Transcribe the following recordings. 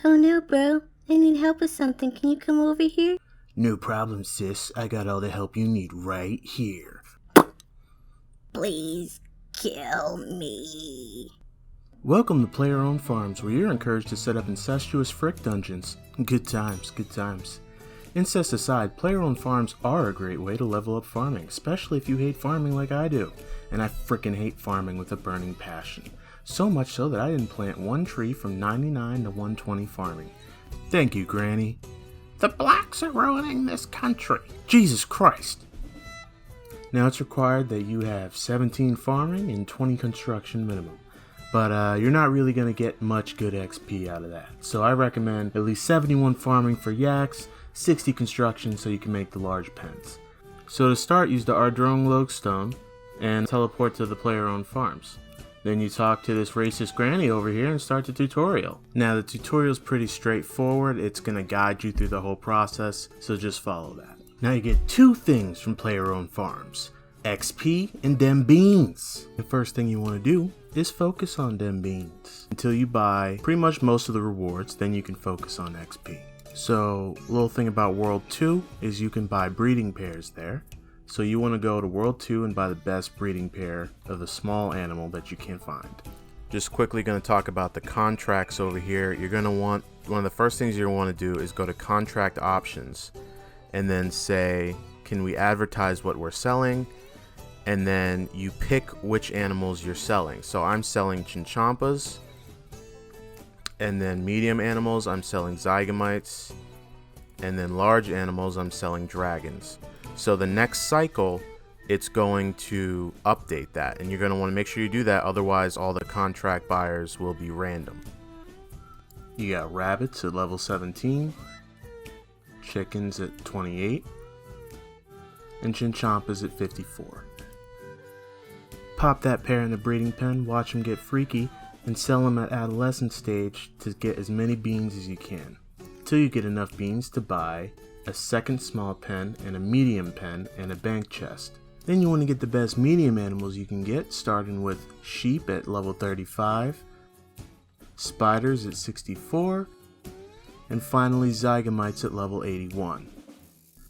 Oh no, bro. I need help with something. Can you come over here? No problem, sis. I got all the help you need right here. Please kill me. Welcome to Player-Owned Farms, where you're encouraged to set up incestuous frick dungeons. Good times, good times. Incest aside, player-owned farms are a great way to level up farming, especially if you hate farming like I do. And I frickin' hate farming with a burning passion. So much so that I didn't plant one tree from 99 to 120 farming. Thank you, Granny. The blacks are ruining this country. Jesus Christ. Now it's required that you have 17 farming and 20 construction minimum. But you're not really going to get much good XP out of that. So I recommend at least 71 farming for yaks, 60 construction so you can make the large pens. So to start, use the Ardrone Lodestone and teleport to the player-owned farms. Then you talk to this racist granny over here and start the tutorial. Now the tutorial's pretty straightforward, it's going to guide you through the whole process, so just follow that. Now you get two things from player-owned farms, XP and dem beans. The first thing you want to do is focus on dem beans until you buy pretty much most of the rewards, then you can focus on XP. So, a little thing about World 2 is you can buy breeding pairs there. So you want to go to World 2 and buy the best breeding pair of the small animal that you can find. Just quickly going to talk about the contracts over here. You're going to want, one of the first things you're going to want to do is go to contract options and then say, can we advertise what we're selling? And then you pick which animals you're selling. So I'm selling chinchompas, and then medium animals I'm selling zygomites, and then large animals I'm selling dragons. So the next cycle it's going to update that, and you're going to want to make sure you do that, otherwise all the contract buyers will be random. You got rabbits at level 17, chickens at 28, and chinchompas at 54. Pop that pair in the breeding pen, watch them get freaky, and sell them at adolescent stage to get as many beans as you can, until you get enough beans to buy a second small pen and a medium pen and a bank chest. Then you want to get the best medium animals you can get, starting with sheep at level 35, spiders at 64, and finally zygomites at level 81.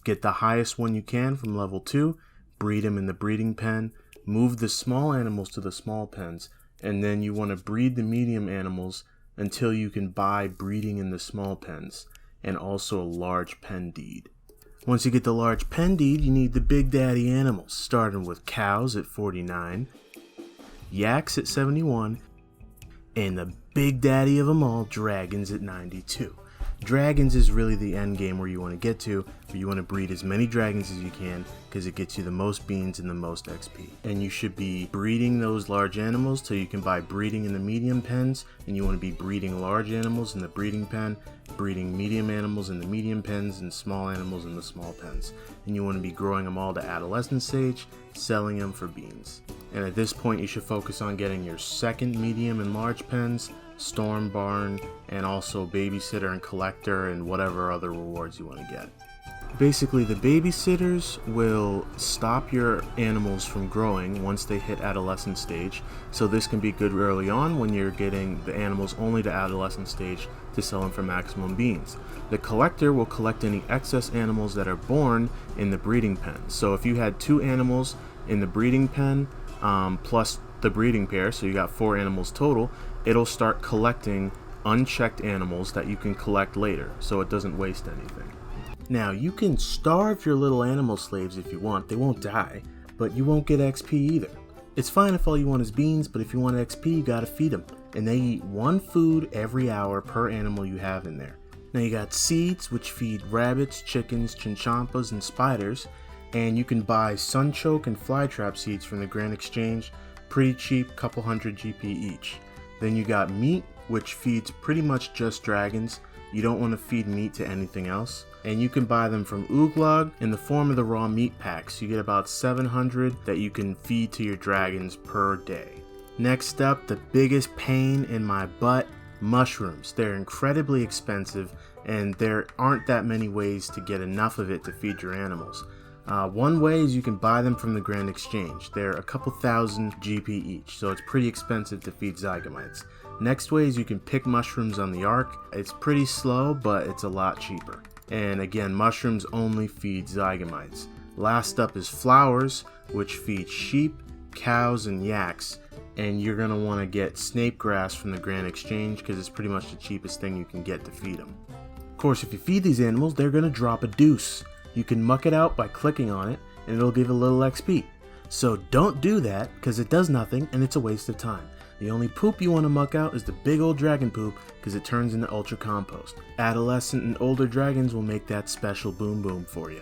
Get the highest one you can from level 2, breed them in the breeding pen, move the small animals to the small pens, and then you want to breed the medium animals until you can buy breeding in the small pens, and also a large pen deed. Once you get the large pen deed, you need the big daddy animals, starting with cows at 49, yaks at 71, and the big daddy of them all, dragons at 92. Dragons is really the end game where you want to get to, where you want to breed as many dragons as you can, because it gets you the most beans and the most XP. And you should be breeding those large animals till you can buy breeding in the medium pens, and you want to be breeding large animals in the breeding pen, breeding medium animals in the medium pens, and small animals in the small pens. And you want to be growing them all to adolescent stage, selling them for beans. And at this point you should focus on getting your second medium and large pens, storm barn, and also babysitter and collector and whatever other rewards you want to get. Basically, the babysitters will stop your animals from growing once they hit adolescent stage, so this can be good early on when you're getting the animals only to adolescent stage to sell them for maximum beans. The collector will collect any excess animals that are born in the breeding pen. So if you had 2 animals in the breeding pen plus the breeding pair, so you got 4 animals total, it'll start collecting unchecked animals that you can collect later, so it doesn't waste anything. Now, you can starve your little animal slaves if you want, they won't die, but you won't get XP either. It's fine if all you want is beans, but if you want XP, you gotta feed them, and they eat 1 food every hour per animal you have in there. Now you got seeds, which feed rabbits, chickens, chinchompas, and spiders, and you can buy sunchoke and flytrap seeds from the Grand Exchange, pretty cheap, couple hundred GP each. Then you got meat, which feeds pretty much just dragons. You don't want to feed meat to anything else. And you can buy them from Ooglog in the form of the raw meat packs. You get about 700 that you can feed to your dragons per day. Next up, the biggest pain in my butt, mushrooms. They're incredibly expensive, and there aren't that many ways to get enough of it to feed your animals. One way is you can buy them from the Grand Exchange. They're a couple thousand GP each, so it's pretty expensive to feed zygomites. Next way is you can pick mushrooms on the ark. It's pretty slow, but it's a lot cheaper. And again, mushrooms only feed zygomites. Last up is flowers, which feed sheep, cows, and yaks. And you're going to want to get snape grass from the Grand Exchange because it's pretty much the cheapest thing you can get to feed them. Of course, if you feed these animals, they're going to drop a deuce. You can muck it out by clicking on it, and it'll give a little XP. So don't do that because it does nothing and it's a waste of time. The only poop you want to muck out is the big old dragon poop because it turns into ultra compost. Adolescent and older dragons will make that special boom boom for you.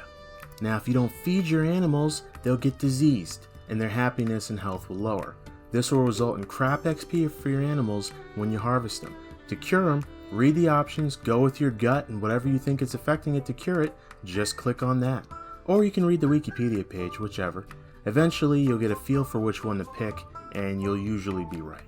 Now if you don't feed your animals, they'll get diseased and their happiness and health will lower. This will result in crap XP for your animals when you harvest them. To cure them, read the options, go with your gut, and whatever you think is affecting it to cure it, just click on that. Or you can read the Wikipedia page, whichever. Eventually you'll get a feel for which one to pick and you'll usually be right.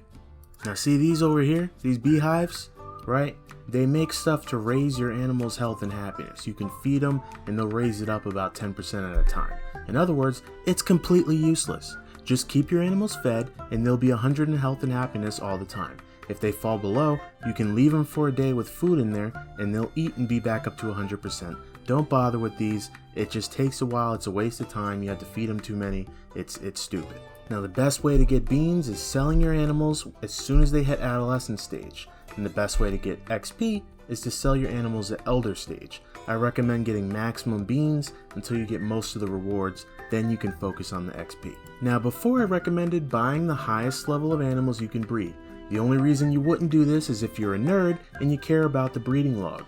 Now see these over here, these beehives, right? They make stuff to raise your animal's health and happiness. You can feed them and they'll raise it up about 10% at a time. In other words, it's completely useless. Just keep your animals fed and they'll be 100 in health and happiness all the time. If they fall below, you can leave them for a day with food in there and they'll eat and be back up to 100%. Don't bother with these. It just takes a while. It's a waste of time. You have to feed them too many. It's stupid. Now the best way to get beans is selling your animals as soon as they hit adolescent stage. And the best way to get XP is to sell your animals at elder stage. I recommend getting maximum beans until you get most of the rewards, then you can focus on the XP. Now before I recommended buying the highest level of animals you can breed. The only reason you wouldn't do this is if you're a nerd and you care about the breeding log.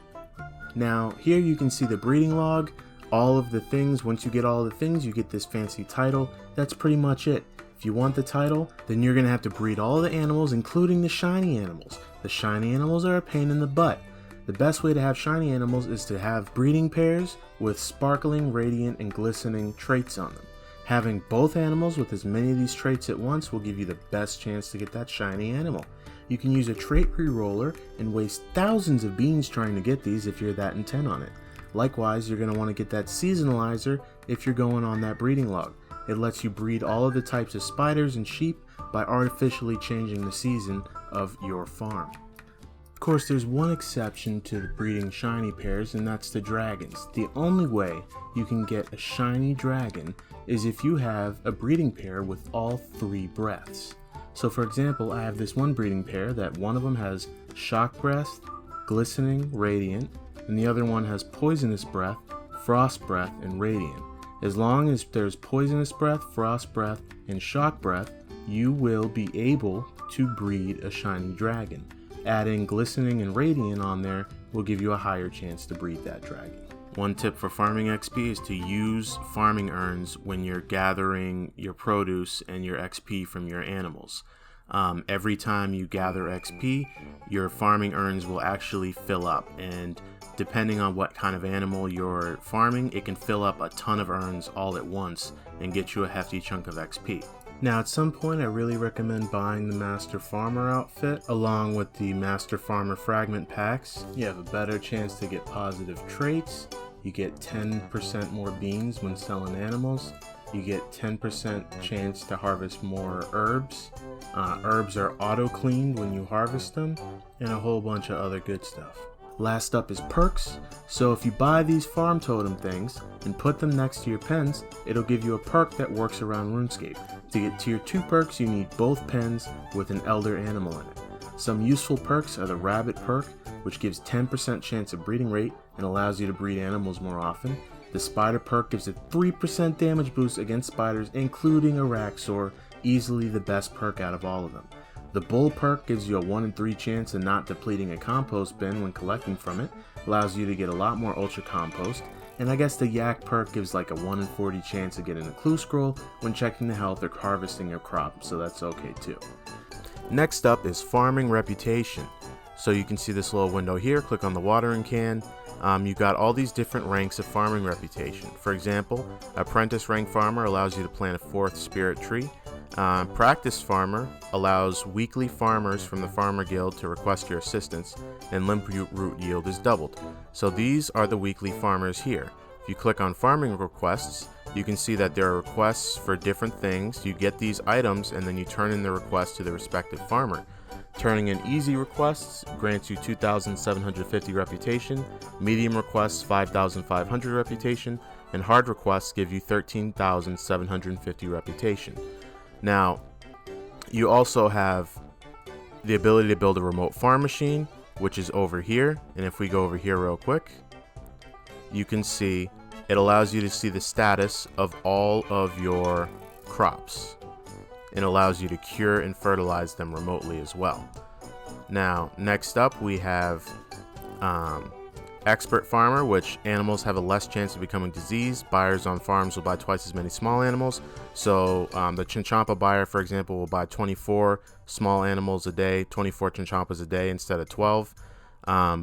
Now here you can see the breeding log, all of the things. Once you get all of the things, you get this fancy title. That's pretty much it. If you want the title, then you're going to have to breed all the animals, including the shiny animals. The shiny animals are a pain in the butt. The best way to have shiny animals is to have breeding pairs with sparkling, radiant, and glistening traits on them. Having both animals with as many of these traits at once will give you the best chance to get that shiny animal. You can use a trait reroller and waste thousands of beans trying to get these if you're that intent on it. Likewise, you're going to want to get that seasonalizer if you're going on that breeding log. It lets you breed all of the types of spiders and sheep by artificially changing the season of your farm. Of course, there's one exception to the breeding shiny pairs, and that's the dragons. The only way you can get a shiny dragon is if you have a breeding pair with all three breaths. So for example, I have this one breeding pair that one of them has shock breath, glistening, radiant, and the other one has poisonous breath, frost breath, and radiant. As long as there's poisonous breath, frost breath, and shock breath, you will be able to breed a shiny dragon. Adding glistening and radiant on there will give you a higher chance to breed that dragon. One tip for farming XP is to use farming urns when you're gathering your produce and your XP from your animals. Every time you gather XP, your farming urns will actually fill up, and depending on what kind of animal you're farming, it can fill up a ton of urns all at once and get you a hefty chunk of XP. Now at some point I really recommend buying the Master Farmer outfit along with the Master Farmer fragment packs. You have a better chance to get positive traits, you get 10% more beans when selling animals, you get 10% chance to harvest more herbs. Herbs are auto-cleaned when you harvest them, and a whole bunch of other good stuff. Last up is perks. So if you buy these farm totem things and put them next to your pens, it'll give you a perk that works around Runescape. To get tier 2 perks, you need both pens with an elder animal in it. Some useful perks are the rabbit perk, which gives 10% chance of breeding rate and allows you to breed animals more often. The spider perk gives a 3% damage boost against spiders, including Araxor, easily the best perk out of all of them. The bull perk gives you a 1 in 3 chance of not depleting a compost bin when collecting from it, allows you to get a lot more ultra compost, and I guess the yak perk gives like a 1 in 40 chance of getting a clue scroll when checking the health or harvesting your crop, so that's okay too. Next up is farming reputation. So you can see this little window here, click on the watering can. You've got all these different ranks of farming reputation. For example, apprentice rank farmer allows you to plant a 4th spirit tree. Practice farmer allows weekly farmers from the farmer guild to request your assistance, and limp root yield is doubled. So these are the weekly farmers here. If you click on farming requests, you can see that there are requests for different things. You get these items and then you turn in the request to the respective farmer. Turning in easy requests grants you 2,750 reputation, medium requests 5,500 reputation, and hard requests give you 13,750 reputation. Now, you also have the ability to build a remote farm machine, which is over here. And if we go over here real quick, you can see it allows you to see the status of all of your crops. It allows you to cure and fertilize them remotely as well. Now, next up we have Expert Farmer, which animals have a less chance of becoming diseased. Buyers on farms will buy twice as many small animals. So the Chinchompa buyer, for example, will buy 24 small animals a day, 24 Chinchompas a day instead of 12.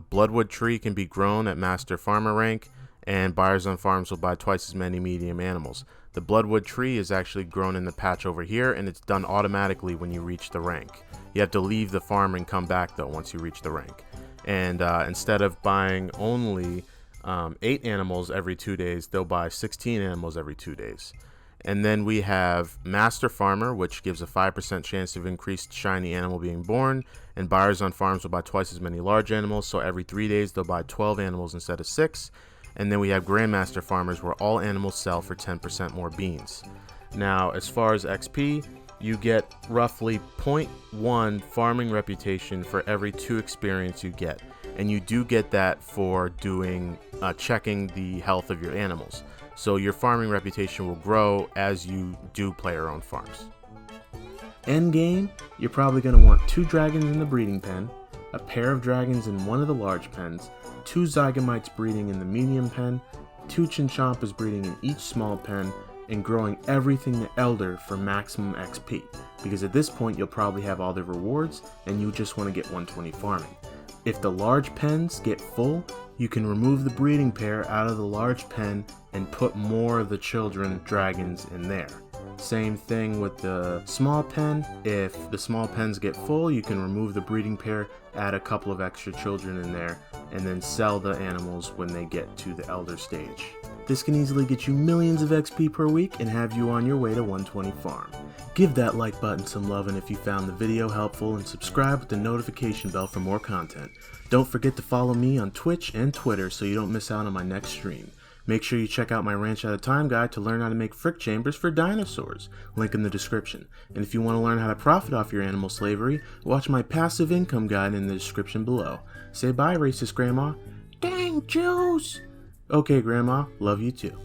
Bloodwood Tree can be grown at Master Farmer rank, and buyers on farms will buy twice as many medium animals. The Bloodwood Tree is actually grown in the patch over here, and it's done automatically when you reach the rank. You have to leave the farm and come back though once you reach the rank. And instead of buying only 8 animals every 2 days, they'll buy 16 animals every 2 days. And then we have Master Farmer, which gives a 5% chance of increased shiny animal being born, and buyers on farms will buy twice as many large animals, so every 3 days they'll buy 12 animals instead of 6. And then we have Grandmaster Farmers, where all animals sell for 10% more beans. Now, as far as XP, you get roughly 0.1 farming reputation for every 2 experience you get. And you do get that for doing checking the health of your animals. So your farming reputation will grow as you do player-owned farms. Endgame, you're probably going to want 2 dragons in the breeding pen, a pair of dragons in one of the large pens, 2 Zygomites breeding in the medium pen, 2 Chinchompas breeding in each small pen, and growing everything to Elder for maximum XP, because at this point you'll probably have all the rewards and you just want to get 120 farming. If the large pens get full, you can remove the breeding pair out of the large pen and put more of the children dragons in there. Same thing with the small pen. If the small pens get full, you can remove the breeding pair, add a couple of extra children in there, and then sell the animals when they get to the elder stage. This can easily get you millions of XP per week and have you on your way to 120 farm. Give that like button some love, and if you found the video helpful, and subscribe with the notification bell for more content. Don't forget to follow me on Twitch and Twitter so you don't miss out on my next stream. Make sure you check out my Ranch Out of Time guide to learn how to make frick chambers for dinosaurs, link in the description. And if you want to learn how to profit off your animal slavery, watch my passive income guide in the description below. Say bye, racist grandma. Dang Jews! Okay, grandma, love you too.